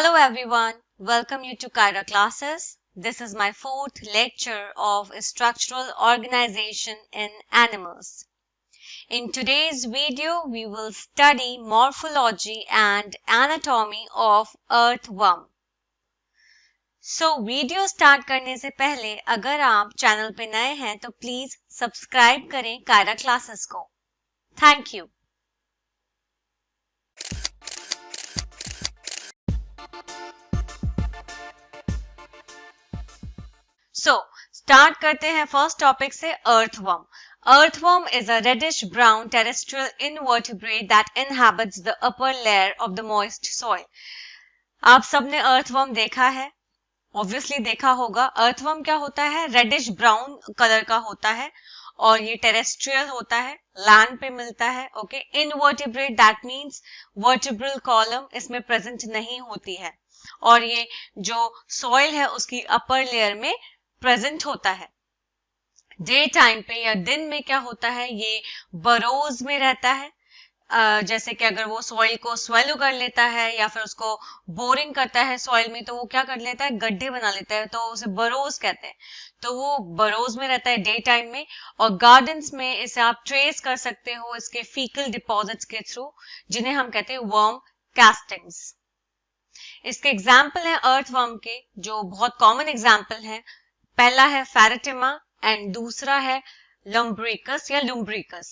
Hello everyone, welcome you to Kyra classes. This is my fourth lecture of structural organization in animals. In today's video, we will study morphology and anatomy of earthworm. So video start करने से पहले अगर आप channel पे नए हैं तो please subscribe करें कायरा क्लासेस को. Thank you. So, start करते हैं फर्स्ट टॉपिक से earthworm. Earthworm is a reddish brown terrestrial invertebrate that inhabits the upper layer of the moist soil. आप सबने earthworm देखा है, obviously देखा होगा. earthworm क्या होता है? reddish brown कलर का होता है और ये terrestrial होता है, land पे मिलता है. Okay, invertebrate that means vertebral column इसमें present नहीं होती है और ये जो soil है उसकी upper layer में प्रेजेंट होता है. डे टाइम पे या दिन में क्या होता है, ये बरोज में रहता है. जैसे कि अगर वो सॉइल को स्वेलो कर लेता है या फिर उसको बोरिंग करता है सॉइल में तो वो क्या कर लेता है, गड्ढे बना लेता है, तो उसे बरोज कहते हैं. तो वो बरोज में रहता है डे टाइम में. और गार्डन्स में इसे आप ट्रेस कर सकते हो इसके फीकल डिपॉजिट्स के थ्रू, जिन्हें हम कहते हैं वर्म कास्टिंग्स. इसके एग्जाम्पल है अर्थवर्म के, जो बहुत कॉमन एग्जाम्पल है. पहला है फेरेटिमा एंड दूसरा है लम्ब्रिकस या लुम्ब्रिकस.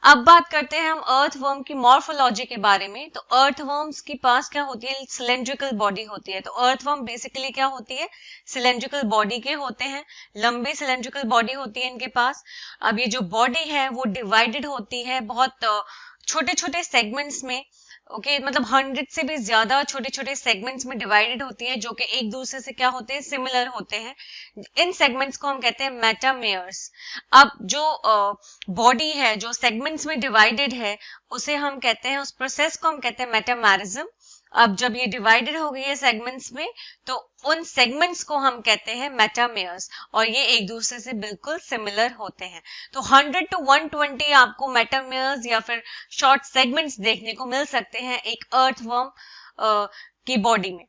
अब बात करते हैं हम अर्थवर्म की मॉर्फोलॉजी के बारे में. तो अर्थवर्म्स के पास क्या होती है, सिलेंड्रिकल बॉडी होती है. तो अर्थवर्म बेसिकली क्या होती है, सिलेंड्रिकल बॉडी के होते हैं, लंबी सिलेंड्रिकल बॉडी होती है इनके पास. अब ये जो बॉडी है वो डिवाइडेड होती है बहुत छोटे छोटे सेगमेंट्स में. ओके मतलब 100 से भी ज्यादा छोटे छोटे सेगमेंट्स में डिवाइडेड होती है, जो कि एक दूसरे से क्या होते हैं, सिमिलर होते हैं. इन सेगमेंट्स को हम कहते हैं मेटामेयर्स. अब जो बॉडी है जो सेगमेंट्स में डिवाइडेड है उसे हम कहते हैं, उस प्रोसेस को हम कहते हैं मेटामेरिज्म. अब जब ये डिवाइडेड हो गई है सेगमेंट्स में तो उन सेगमेंट्स को हम कहते हैं मेटामेयर्स और ये एक दूसरे से बिल्कुल सिमिलर होते हैं. तो 100 to 120 आपको मेटामेयर्स या फिर शॉर्ट सेगमेंट्स देखने को मिल सकते हैं एक अर्थवर्म की बॉडी में.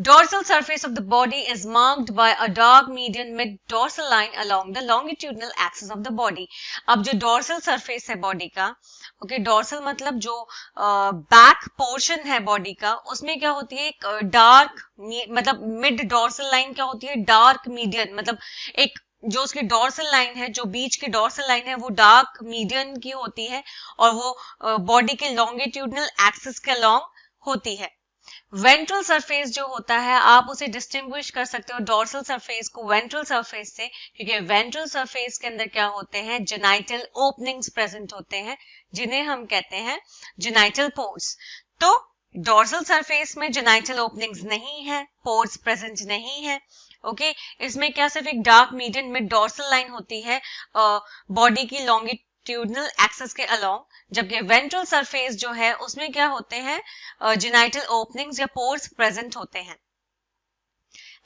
Dorsal surface of the body is marked by a dark median mid-dorsal line along the longitudinal axis of the body. अब जो dorsal surface है body का, okay, dorsal मतलब जो back portion है body का, उसमें क्या होती है, एक dark मतलब mid dorsal line क्या होती है, dark median मतलब एक जो उसकी डॉर्सल लाइन है, जो बीच की डॉर्सल लाइन है वो डार्क मीडियन की होती है और वो बॉडी के लॉन्गिट्यूडनल एक्सिस के अलोंग होती है. वेंट्रल सरफेस जो होता है आप उसे डिस्टिंग्विश कर सकते हो डॉर्सल सरफेस को वेंट्रल सरफेस से, क्योंकि वेंट्रल सरफेस के अंदर क्या होते हैं, जेनाइटल ओपनिंग्स प्रेजेंट होते हैं, जिन्हें हम कहते हैं जेनाइटल पोर्स. तो डॉर्सल सरफेस में जेनाइटल ओपनिंग्स नहीं है, पोर्स प्रेजेंट नहीं है. ओके इसमें क्या सिर्फ एक dark median mid dorsal line होती है बॉडी की लॉन्गिट्यूडनल एक्सिस के अलोंग, जबकि वेंट्रल सरफेस जो है उसमें क्या होते हैं, जेनाइटल ओपनिंग्स या पोर्स प्रेजेंट होते हैं.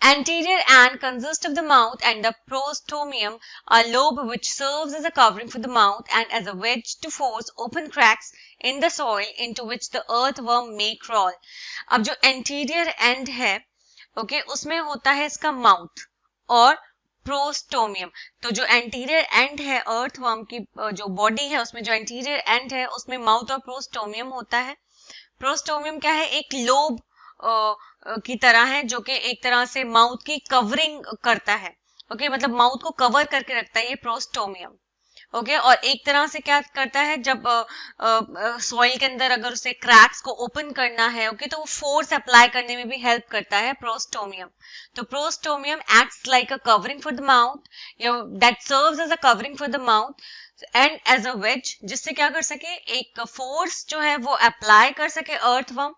Anterior and consist of the mouth and the prostomium, a lobe which serves as a covering for the mouth and as a wedge to force open cracks in the soil into which the earthworm may crawl. अब जो anterior end है, okay, उसमें होता है इसका mouth और prostomium. तो जो एंटीरियर एंड है अर्थवर्म की जो बॉडी है उसमें जो एंटीरियर एंड है उसमें माउथ और प्रोस्टोमियम होता है. प्रोस्टोमियम क्या है, एक लोब की तरह है जो कि एक तरह से माउथ की कवरिंग करता है. ओके मतलब माउथ को कवर करके रखता है ये प्रोस्टोमियम. ओके और एक तरह से क्या करता है, जब सॉइल के अंदर अगर उसे क्रैक्स को ओपन करना है, ओके तो वो फोर्स अप्लाई करने में भी हेल्प करता है प्रोस्टोमियम. तो prostomium acts like a covering for the mouth, that serves as a covering for the mouth and as a wedge, जिससे क्या कर सके, एक फोर्स जो है वो अप्लाई कर सके अर्थवर्म.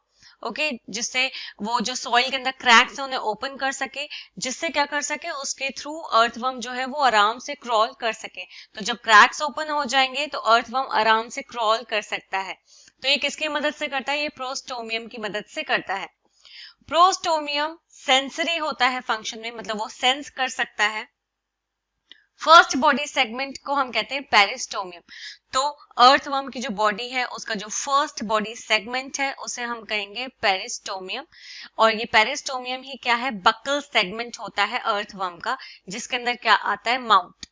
ओके जिससे वो जो सॉइल के अंदर क्रैक्स है उन्हें ओपन कर सके, जिससे क्या कर सके, उसके थ्रू अर्थवर्म जो है वो आराम से क्रॉल कर सके. तो जब क्रैक्स ओपन हो जाएंगे तो अर्थवर्म आराम से क्रॉल कर सकता है. तो ये किसकी मदद से करता है, ये प्रोस्टोमियम की मदद से करता है. प्रोस्टोमियम सेंसरी होता है फंक्शन में, मतलब वो सेंस कर सकता है. फर्स्ट बॉडी सेगमेंट को हम कहते हैं पेरिस्टोमियम। तो अर्थवर्म की जो बॉडी है उसका जो फर्स्ट बॉडी सेगमेंट है उसे हम कहेंगे पेरिस्टोमियम। और ये पेरिस्टोमियम ही क्या है, बकल सेगमेंट होता है अर्थवर्म का, जिसके अंदर क्या आता है, माउथ।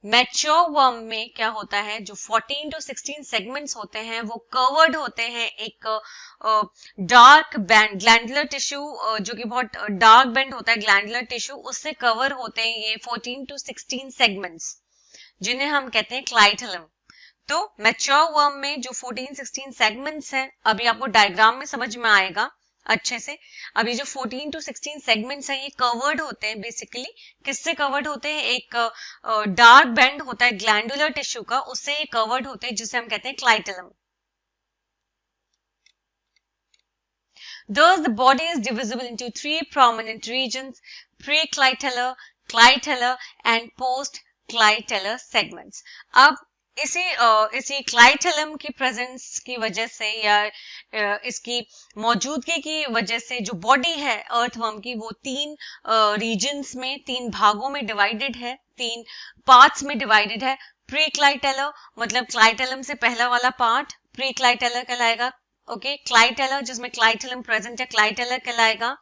मैच्योर वर्म में क्या होता है, जो 14 to 16 सेगमेंट्स होते हैं वो कवर्ड होते हैं एक डार्क बैंड ग्लैंडुलर टिश्यू, जो कि बहुत डार्क बैंड होता है ग्लैंडुलर टिश्यू, उससे कवर होते हैं ये 14 to 16 सेगमेंट्स, जिन्हें हम कहते हैं क्लाइटलम। तो मैच्योर वर्म में जो 14-16 सेगमेंट्स हैं, अभी आपको डायग्राम में समझ में आएगा अच्छे से। अभी जो 14 to 16 सेगमेंट्स हैं ये कवर्ड होते हैं, बेसिकली किससे कवर्ड होते हैं, एक डार्क बैंड होता है ग्लैंडुलर टिश्यू का, उससे ये कवर्ड होते हैं, जिसे हम कहते हैं क्लाइटलम। Thus the body is divisible into three prominent regions: pre-clitellar, clitellar and post-clitellar segments. अब इसी क्लाइटेलम की प्रेजेंस की वजह से या इसकी मौजूदगी की वजह से जो बॉडी है अर्थवर्म की वो तीन रीजन्स में, तीन भागों में डिवाइडेड है, तीन पार्ट्स में डिवाइडेड है। प्री क्लाइटेलर मतलब क्लाइटेलम से पहला वाला पार्ट प्री क्लाइटेलर कहलाएगा, ओके। क्लाइटेलर जिसमें क्लाइटेलम प्रेजेंट है क्लाइटेलर कहलाएगा।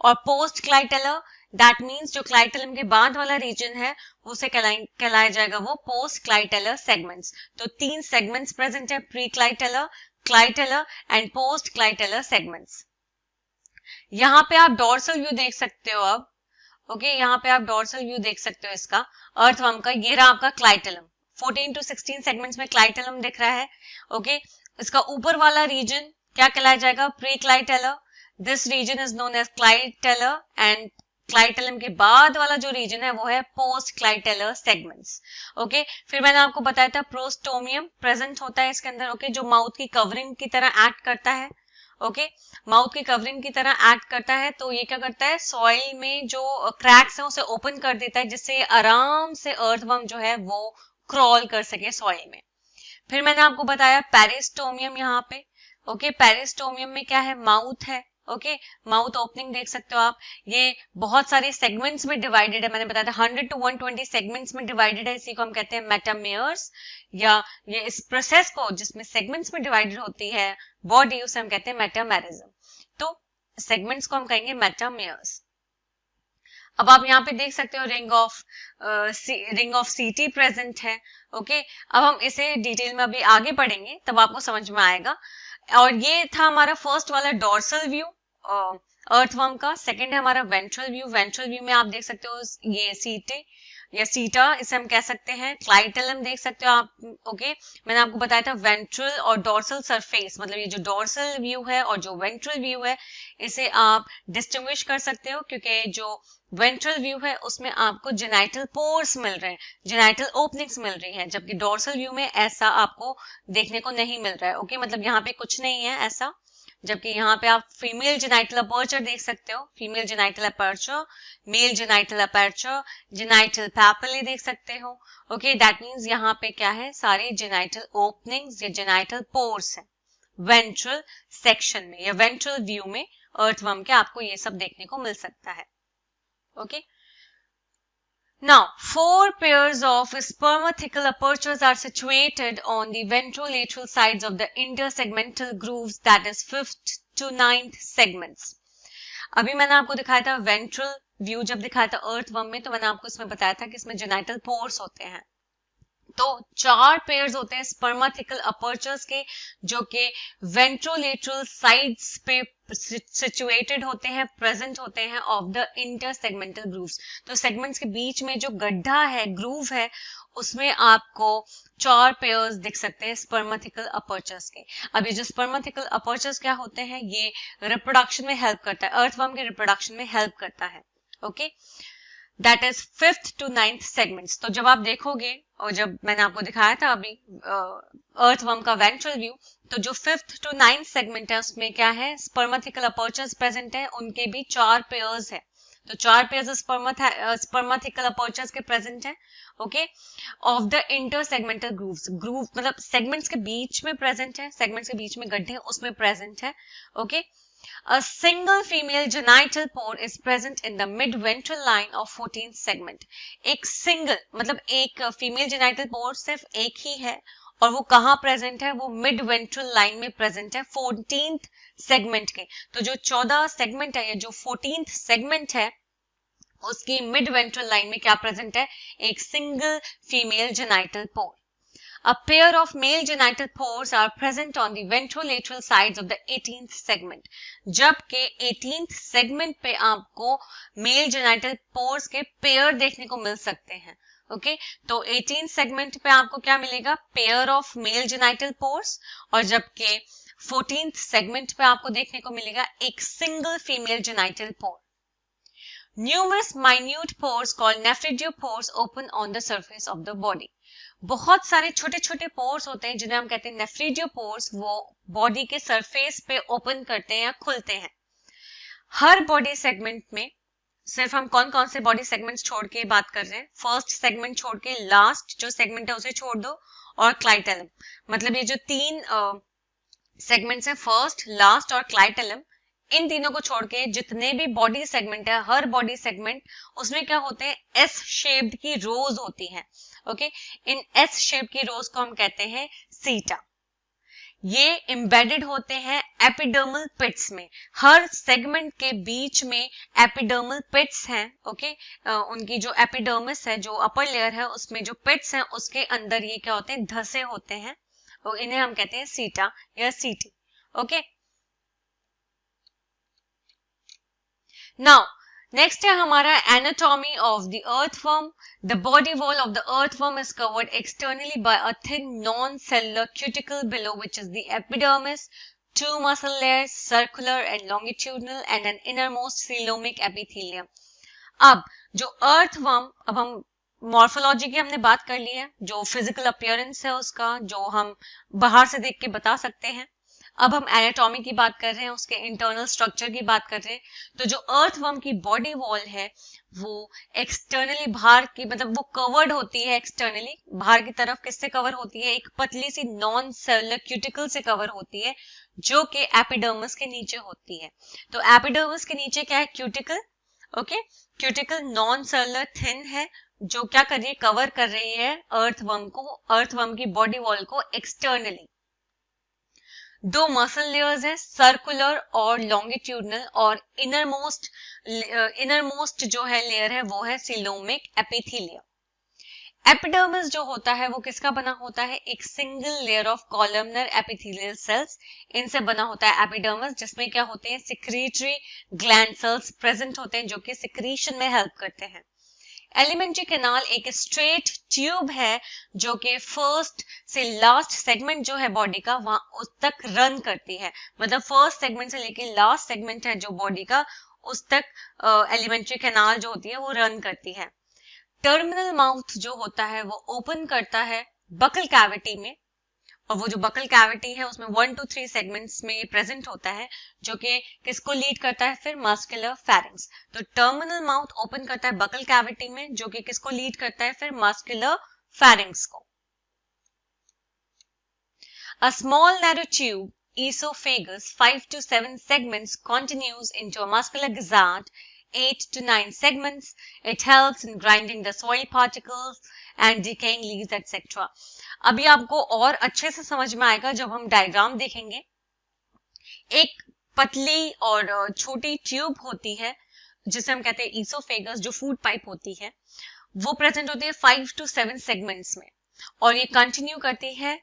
और पोस्ट क्लाइटेलर दैट मीन्स जो क्लाइटेलम के बाद वाला रीजन है उसे कहलाया जाएगा वो पोस्ट क्लाइटेलर सेगमेंट्स। तो तीन सेगमेंट्स प्रेजेंट है, pre clitellar, clitellar and post clitellar segments. यहाँ पे आप डोर्सल व्यू देख सकते हो अब, ओके। यहाँ पे आप डोर्सल व्यू देख सकते हो इसका अर्थवर्म का। ये रहा आपका क्लाइटेलम, 14 to 16 सेगमेंट्स में क्लाइटेलम दिख रहा है, ओके। इसका ऊपर वाला रीजन क्या कहलाया जाएगा, pre clitellar. This region is known as clitellar and clitellum के बाद वाला जो रीजन है वो है पोस्ट क्लाइटेलर सेगमेंट्स, ओके। फिर मैंने आपको बताया था प्रोस्टोमियम प्रेजेंट होता है इसके अंदर, ओके, जो माउथ की कवरिंग की तरह एक्ट करता है, ओके। माउथ की कवरिंग की तरह एक्ट करता है। तो ये क्या करता है, सॉइल में जो क्रैक्स है उसे ओपन कर देता है, जिससे आराम से अर्थवर्म जो है वो क्रॉल कर सके सॉइल में। फिर मैंने आपको बताया पेरिस्टोमियम यहाँ पे, ओके। पेरिस्टोमियम में क्या है, माउथ है, ओके। माउथ ओपनिंग देख सकते हो आप। ये बहुत सारे सेगमेंट्स में डिवाइडेड है, मैंने बताया था 100 to 120 सेगमेंट्स में डिवाइडेड है। इसी को हम कहते हैं मेटामेयर्स, या ये इस प्रोसेस को जिसमें सेगमेंट्स में डिवाइडेड होती है बॉडी, उसे हम कहते हैं मेटामेरिज्म। तो सेगमेंट्स को हम कहेंगे मेटामेयर्स। अब आप यहाँ पे देख सकते हो रिंग ऑफ सीटी प्रेजेंट है, ओके। अब हम इसे डिटेल में अभी आगे पढ़ेंगे तब आपको समझ में आएगा। और ये था हमारा फर्स्ट वाला डोर्सल व्यू अर्थवर्म का। सेकंड है हमारा वेंट्रल व्यू। वेंट्रल व्यू में आप देख सकते हो ये सीटे या सीटा, इसे हम कह सकते हैं। क्लाइटेलम देख सकते हो आप, ओके। मैंने आपको बताया था वेंट्रल और डोर्सल सरफेस, मतलब ये जो डोर्सल व्यू है और जो वेंट्रल व्यू है इसे आप डिस्टिंग्विश कर सकते हो, क्योंकि जो वेंट्रल व्यू है उसमें आपको जेनाइटल पोर्स मिल रहे हैं, जेनाइटल ओपनिंग्स मिल रही हैं, जबकि डोर्सल व्यू में ऐसा आपको देखने को नहीं मिल रहा है, ओके। मतलब यहाँ पे कुछ नहीं है ऐसा, जबकि यहाँ पे आप फीमेल जेनाइटल अपर्चर देख सकते हो, female genital aperture, mail genital aperture, genital papillae देख सकते हो, ओके। दैट मीन्स यहाँ पे क्या है, सारे जेनाइटल ओपनिंग्स या जेनाइटल पोर्स है वेंट्रल सेक्शन में या वेंट्रल व्यू में अर्थवर्म के आपको ये सब देखने को मिल सकता है, okay. Now, 4 pairs of spermathecal apertures are situated on the ventrolateral sides of the intersegmental grooves, that is 5th to 9th segments. अभी मैंने आपको दिखाया था वेंट्रल व्यू, जब दिखाया था अर्थवर्म में तो मैंने आपको इसमें बताया था कि इसमें जेनाइटल पोर्स होते हैं। तो 4 पेयर्स होते हैं स्पर्माथिकल अपर्चर्स के, जो कि वेंट्रोलेटरल साइड्स पे सिचुएटेड होते हैं, प्रेजेंट होते हैं ऑफ द इंटरसेगमेंटल ग्रूव्स। तो सेगमेंट्स के बीच में जो गड्ढा है, ग्रूव है, उसमें आपको 4 पेयर्स दिख सकते हैं स्पर्माथिकल अपर्चर्स के। अब ये जो स्पर्माथिकल अपर्चर्स क्या होते हैं, ये रिप्रोडक्शन में हेल्प करता है, अर्थवर्म के रिप्रोडक्शन में हेल्प करता है, okay. That is 5th to 9th segments. तो जब आप देखोगे, और जब मैंने आपको दिखाया था अभी अर्थवर्म का वेंट्रल व्यू, तो जो 5th to 9th सेगमेंट है उसमें क्या है, स्पर्माथिकल अपर्चर्स प्रेजेंट है, उनके भी 4 पेयर्स है। तो 4 पेयर्स स्पर्माथिकल अपर्चर्स के प्रेजेंट है, okay, of the intersegmental grooves. Groove मतलब सेगमेंट्स के बीच में प्रेजेंट है, सेगमेंट्स के बीच में गड्ढे उसमें प्रेजेंट है, okay. A single female genital pore is present in the mid-ventral line of 14th segment. एक single मतलब एक female genital pore सिर्फ एक ही है और वो कहाँ present है, वो mid-ventral line में present है 14th segment के. तो जो 14 segment है या जो 14th segment है उसकी mid-ventral line में क्या present है, एक single female genital pore. A pair of male genital pores are present on the ventrolateral sides of the 18th segment. जबकि 18th segment पे आपको male genital pores के pair देखने को मिल सकते हैं. ओके तो 18th segment पे आपको क्या मिलेगा, pair of male genital pores, और जबकि 14th segment पे आपको देखने को मिलेगा एक single female genital pore. Numerous minute pores called nephrodiopores open on the surface of the body. बहुत सारे छोटे छोटे पोर्स होते हैं जिन्हें हम कहते हैं नेफ्रिडियोपोर्स, वो बॉडी के सरफेस पे ओपन करते हैं या खुलते हैं. हर बॉडी सेगमेंट में सिर्फ हम कौन कौन से बॉडी सेगमेंट्स छोड़ के बात कर रहे हैं, फर्स्ट सेगमेंट छोड़ के लास्ट जो सेगमेंट है उसे छोड़ दो, और क्लाइटेलम. मतलब ये जो तीन सेगमेंट्स हैं, फर्स्ट, लास्ट और क्लाइटेलम, इन तीनों को छोड़ के जितने भी बॉडी सेगमेंट है, हर बॉडी सेगमेंट उसमें क्या होते हैं, एस शेप्ड की रोज होती हैं. ओके इन एस शेप की रोज को हम कहते हैं सीटा. ये एम्बेडेड होते हैं एपिडर्मल पिट्स में. हर सेगमेंट के बीच में एपिडर्मल पिट्स हैं. ओके उनकी जो एपिडर्मिस है, जो अपर लेयर है, उसमें जो पिट्स हैं उसके अंदर ये क्या होते हैं, धसे होते हैं. तो इन्हें हम कहते हैं सीटा या सीटी. ओके नाउ नेक्स्ट है हमारा anatomy of the earthworm. The body wall of the earthworm is covered externally by a thin non cellular cuticle below which is the epidermis, two muscle layers, circular and longitudinal, and an innermost coelomic epithelium. अब जो earthworm, अब हम morphology की हमने बात कर ली है, जो फिजिकल अपीयरेंस है उसका, जो हम बाहर से देख के बता सकते हैं. अब हम एनाटॉमी की बात कर रहे हैं, उसके इंटरनल स्ट्रक्चर की बात कर रहे हैं. तो जो अर्थवर्म की बॉडी वॉल है वो एक्सटर्नली बाहर की, मतलब वो कवर्ड होती है एक्सटर्नली, बाहर की तरफ किससे कवर होती है, एक पतली सी नॉन सेलुलर क्यूटिकल से कवर होती है जो कि एपिडर्मिस के नीचे होती है. तो एपिडर्मिस के नीचे क्या है, cuticle. Okay cuticle non cellular thin है जो क्या कर रही है, कवर कर रही है अर्थवर्म को, अर्थवर्म की बॉडी वॉल को एक्सटर्नली. दो मसल लेयर्स है, सर्कुलर और लॉन्गिट्यूडनल, और इनरमोस्ट जो है लेयर है वो है सीलोमिक एपिथेलियम. एपिडर्मिस जो होता है वो किसका बना होता है, एक single layer of columnar epithelial cells, इनसे बना होता है एपिडर्मिस, जिसमें क्या होते हैं, सिक्रीटरी ग्लैंड सेल्स प्रेजेंट होते हैं जो कि सिक्रीशन में हेल्प करते हैं. एलिमेंट्री कैनाल एक स्ट्रेट ट्यूब है जो कि फर्स्ट से लास्ट सेगमेंट जो है बॉडी का वहां उस तक रन करती है. मतलब फर्स्ट सेगमेंट से लेके लास्ट सेगमेंट है जो बॉडी का, उस तक एलिमेंट्री कैनाल जो होती है वो रन करती है. टर्मिनल माउथ जो होता है वो ओपन करता है बकल कैविटी में, और वो जो बकल कैविटी है उसमें 1 to 3 सेगमेंट्स में प्रेजेंट होता है जो कि किसको लीड करता है, फिर मस्कुलर फेरिंक्स. तो टर्मिनल माउथ ओपन करता है बकल कैविटी में जो कि किसको लीड करता है, फिर मस्कुलर फेरिंक्स को. A small narrow tube, esophagus, 5 to 7 segments, continues into a muscular gizzard, 8 to 9 segments. It helps in grinding the soil particles and decaying leaves, etc. अभी आपको और अच्छे से समझ में आएगा जब हम डायग्राम देखेंगे. एक पतली और छोटी ट्यूब होती है जिसे हम कहते हैं ईसोफेगस, जो फूड पाइप होती है, वो प्रेजेंट होती है 5 to 7 सेगमेंट्स में, और ये कंटिन्यू करती है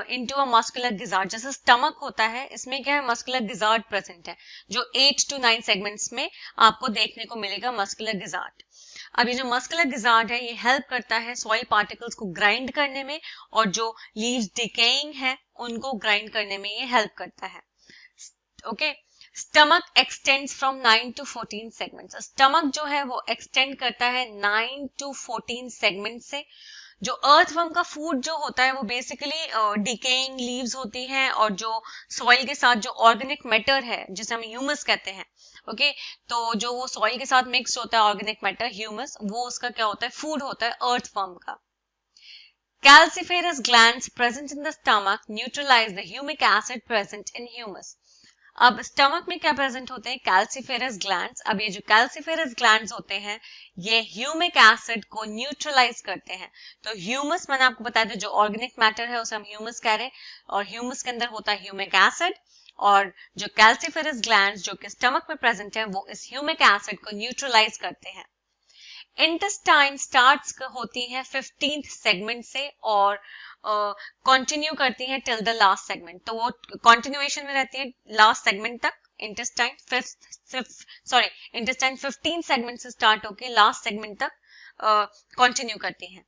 इनटू अ मस्कुलर गिजार्ड. जैसे स्टमक होता है, इसमें क्या है, मस्कुलर गिजार्ड प्रेजेंट है जो 8 to 9 सेगमेंट्स में आपको देखने को मिलेगा मस्कुलर गिजार्ड. अब ये जो मस्कुलर गिजार्ड है ये हेल्प करता है सॉइल पार्टिकल्स को ग्राइंड करने में, और जो लीव्स डिकेइंग है उनको ग्राइंड करने में ये हेल्प करता है. Okay stomach extends from 9 to 14 segments. Stomach जो है वो एक्सटेंड करता है 9 to 14 सेगमेंट से. जो अर्थवर्म का फूड जो होता है वो बेसिकली डिकेइंग लीव्स होती हैं, और जो सॉइल के साथ जो ऑर्गेनिक मैटर है जिसे हम ह्यूमस कहते हैं, ओके तो जो वो सॉइल के साथ मिक्स होता है ऑर्गेनिक मैटर, ह्यूमस, वो उसका क्या होता है, फूड होता है अर्थवर्म का. Calciferous glands present in the stomach neutralize the humic acid present in humus. अब स्टमक में क्या प्रेजेंट होते हैं? कैल्सिफेरस ग्लैंड्स। अब ये जो कैल्सिफेरस ग्लैंड्स होते हैं ये ह्यूमिक एसिड को न्यूट्रलाइज करते हैं। तो ह्यूमस मैंने आपको बताया था, जो ऑर्गेनिक मैटर है उसे हम ह्यूमस कह रहे हैं, और ह्यूमस के अंदर होता है ह्यूमिक एसिड, और जो कैल्सिफेरस ग्लैंड्स जो कि स्टमक में प्रेजेंट है वो इस ह्यूमिक एसिड को न्यूट्रलाइज करते हैं। इंटेस्टाइन स्टार्ट्स होती है 15th सेगमेंट से और कंटिन्यू करती है टिल द लास्ट सेगमेंट। तो वो कंटिन्यूएशन में रहती है लास्ट सेगमेंट तक। इंटेस्टाइन इंटेस्टाइन 15 सेगमेंट से स्टार्ट होके लास्ट सेगमेंट तक कंटिन्यू करती है।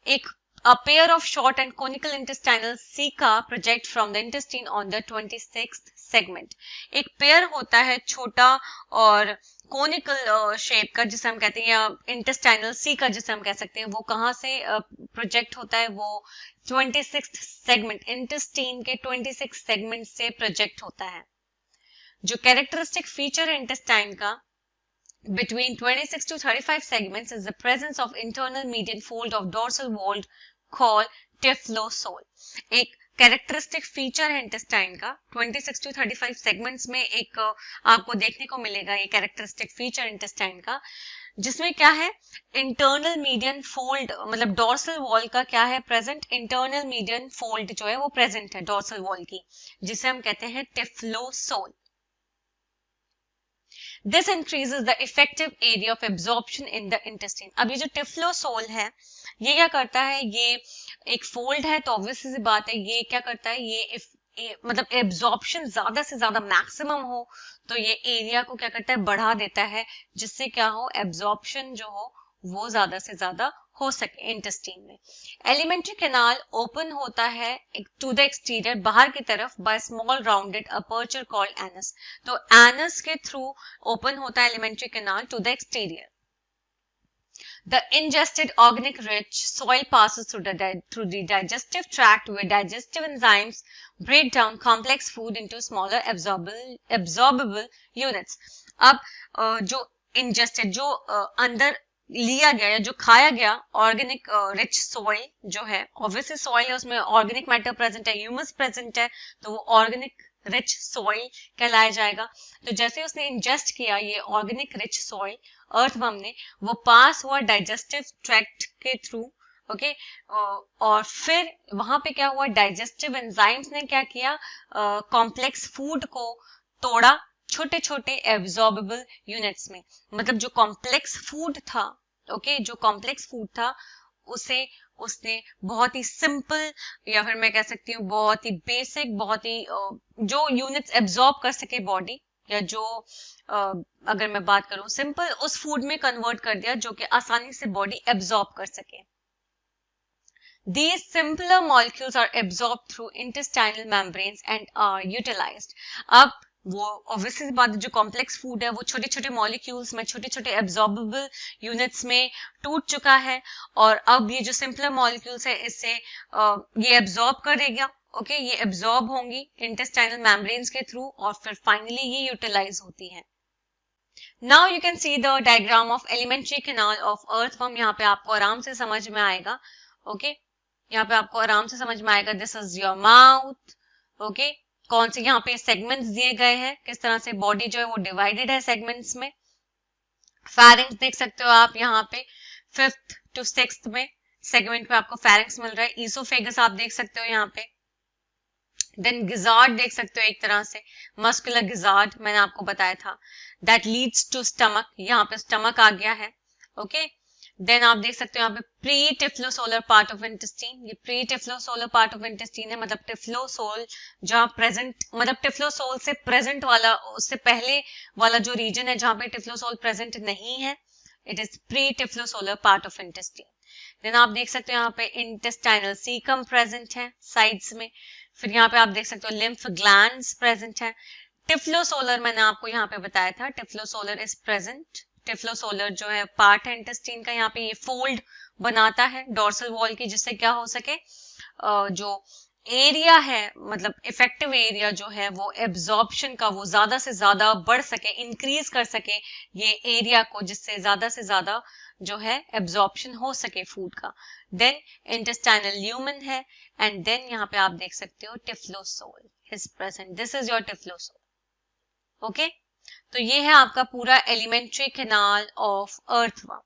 एक A pair of short and conical intestinal ceca project from the intestine on the 26th segment. एक पेयर होता है छोटा और कोनिकल शेप का जिसे हम कहते हैं, या इंटेस्टाइनल सीका जिसे हम कह सकते हैं, वो कहाँ से प्रोजेक्ट होता है? वो 26th सेगमेंट, इंटेस्टीन के 26 सेगमेंट से प्रोजेक्ट होता है। जो कैरेक्टरिस्टिक फीचर है इंटेस्टाइन का between 26 to 35 segments is the presence of internal median fold of dorsal wall called typhlosole. एक कैरेक्टरिस्टिक फीचर है इंटेस्टाइन का, 26 to 35 सेगमेंट्स में एक आपको देखने को मिलेगा ये कैरेक्टरिस्टिक फीचर इंटेस्टाइन का, जिसमें क्या है? इंटरनल मीडियन फोल्ड, मतलब डोर्सल वॉल का क्या है प्रेजेंट? इंटरनल मीडियन फोल्ड जो है वो प्रेजेंट है डोर्सल वॉल की, जिसे हम कहते हैं typhlosole. This increases the effective area of absorption in the intestine. अब ये जो टिफ्लोसोल है ये क्या करता है? ये एक फोल्ड है तो ऑब्वियस सी बात है ये क्या करता है? ये मतलब एब्जॉर्प्शन ज्यादा से ज्यादा मैक्सिमम हो तो ये एरिया को क्या करता है? बढ़ा देता है, जिससे क्या हो? एब्जॉर्प्शन जो हो वो ज्यादा से ज्यादा हो सके इंटेस्टीन में। एलिमेंट्री कैनाल ओपन होता है टू द एक्सटीरियर, बाहर की तरफ, by small rounded aperture called anus. तो एनस के थ्रू ओपन होता है alimentary canal to the exterior. The ingested organic rich soil passes through the digestive tract where digestive enzymes break down complex food into smaller absorbable units. अब जो ingested, जो अंदर लिया गया या जो खाया गया ऑर्गेनिक रिच सॉइल जो है, ऑब्वियसली सॉइल है उसमें ऑर्गेनिक मैटर प्रेजेंट है, ह्यूमस प्रेजेंट है, तो वो ऑर्गेनिक रिच सॉइल कहलाया जाएगा। तो जैसे उसने इंजेस्ट किया ये ऑर्गेनिक रिच सॉइल अर्थवर्म ने, वो पास हुआ डाइजेस्टिव ट्रैक्ट के थ्रू, ओके, और फिर वहां पे क्या हुआ? डाइजेस्टिव एंजाइम्स ने क्या किया? कॉम्प्लेक्स फूड को तोड़ा छोटे छोटे एब्जॉर्बेबल यूनिट्स में। मतलब जो कॉम्प्लेक्स फूड था, ओके, जो कॉम्प्लेक्स फूड था उसे उसने बहुत ही सिंपल, या फिर मैं कह सकती हूँ बहुत ही बेसिक, बहुत ही जो यूनिट्स एब्जॉर्ब कर सके बॉडी, या जो अगर मैं बात करूं सिंपल, उस फूड में कन्वर्ट कर दिया जो कि आसानी से बॉडी एब्जॉर्ब कर सके। These simpler molecules are absorbed through intestinal membranes and are utilized. अब वो ऑब्वियसली बात है, जो कॉम्प्लेक्स फूड है वो छोटे छोटे मॉलिक्यूल्स में, छोटे छोटे एब्जॉर्बेबल यूनिट्स में टूट चुका है, और अब ये जो सिंपलर मॉलिक्यूल्स है इससे ये एब्जॉर्ब करेगा, ओके, ये एब्जॉर्ब होंगी इंटेस्टाइनल मेम्ब्रेन्स के थ्रू, और फिर फाइनली ये यूटिलाइज होती है। Now you can see the diagram of alimentary canal of earthworm. यहाँ पे आपको आराम से समझ में आएगा, ओके, यहाँ पे आपको आराम से समझ में आएगा। This is your mouth, okay, कौन से यहाँ पे सेगमेंट्स दिए गए हैं, किस तरह से बॉडी जो है वो डिवाइडेड है सेगमेंट्स में। फेरिंग्स देख सकते हो आप यहाँ पे 5th to 6th में सेगमेंट में आपको फेरिंग्स मिल रहा है। ईसोफेगस आप देख सकते हो यहाँ पे। देन गिजार्ड देख सकते हो, एक तरह से मस्कुलर गिजार्ड मैंने आपको बताया था, दैट लीड्स टू स्टमक, यहाँ पे स्टमक आ गया है, ओके। देन आप देख सकते हो यहाँ पे pre typhlosolar part of intestine, ये pre typhlosolar part of intestine है, मतलब टिफ्लोसोल जहाँ प्रेजेंट, मतलब टिफ्लोसोल से प्रेजेंट वाला, उससे पहले वाला जो रीजन है जहाँ पे टिफ्लोसोल प्रेजेंट नहीं है, it is pre typhlosolar part of intestine. Then आप देख सकते हो यहाँ पे इंटेस्टाइनल सीकम प्रेजेंट है साइड्स में। फिर यहाँ पे आप देख सकते हो लिम्फ ग्लैंड्स प्रेजेंट है। टिफ्लोसोलर मैंने आपको यहाँ पे बताया था, टिफ्लोसोलर इज प्रेजेंट। टिफ्लोसोलर जो है पार्ट है इंटेस्टीन का, यहाँ पे ये फोल्ड बनाता है डोर्सल वॉल की, जिससे क्या हो सके जो एरिया है, मतलब इफेक्टिव एरिया जो है वो एब्जॉर्प्शन का वो ज्यादा से ज्यादा बढ़ सके, इंक्रीज कर सके ये एरिया को, जिससे ज्यादा से ज्यादा जो है एब्जॉर्प्शन हो सके फूड का। देन इंटेस्टाइनल ल्यूमेन है, एंड देन यहाँ पे आप देख सकते हो typhlosole is present. This is your typhlosole. Okay, तो ये है आपका पूरा एलिमेंट्री कैनाल ऑफ अर्थवर्म।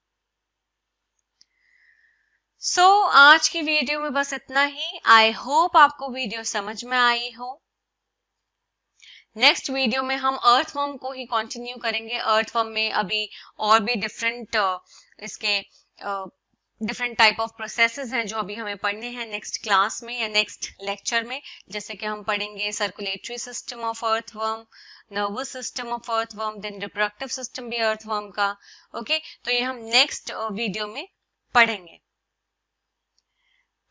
सो आज की वीडियो में बस इतना ही। आई होप आपको वीडियो समझ में आई हो। नेक्स्ट वीडियो में हम अर्थवर्म को ही कंटिन्यू करेंगे। अर्थवर्म में अभी और भी डिफरेंट इसके डिफरेंट टाइप ऑफ प्रोसेसेस हैं जो अभी हमें पढ़ने हैं नेक्स्ट क्लास में या नेक्स्ट लेक्चर में। जैसे कि हम पढ़ेंगे circulatory system of earthworm, nervous system of earthworm, then reproductive system भी अर्थवर्म का। ओके, तो ये हम नेक्स्ट वीडियो में पढ़ेंगे।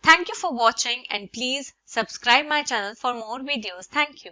Thank you for watching and please subscribe my channel for more videos. Thank you.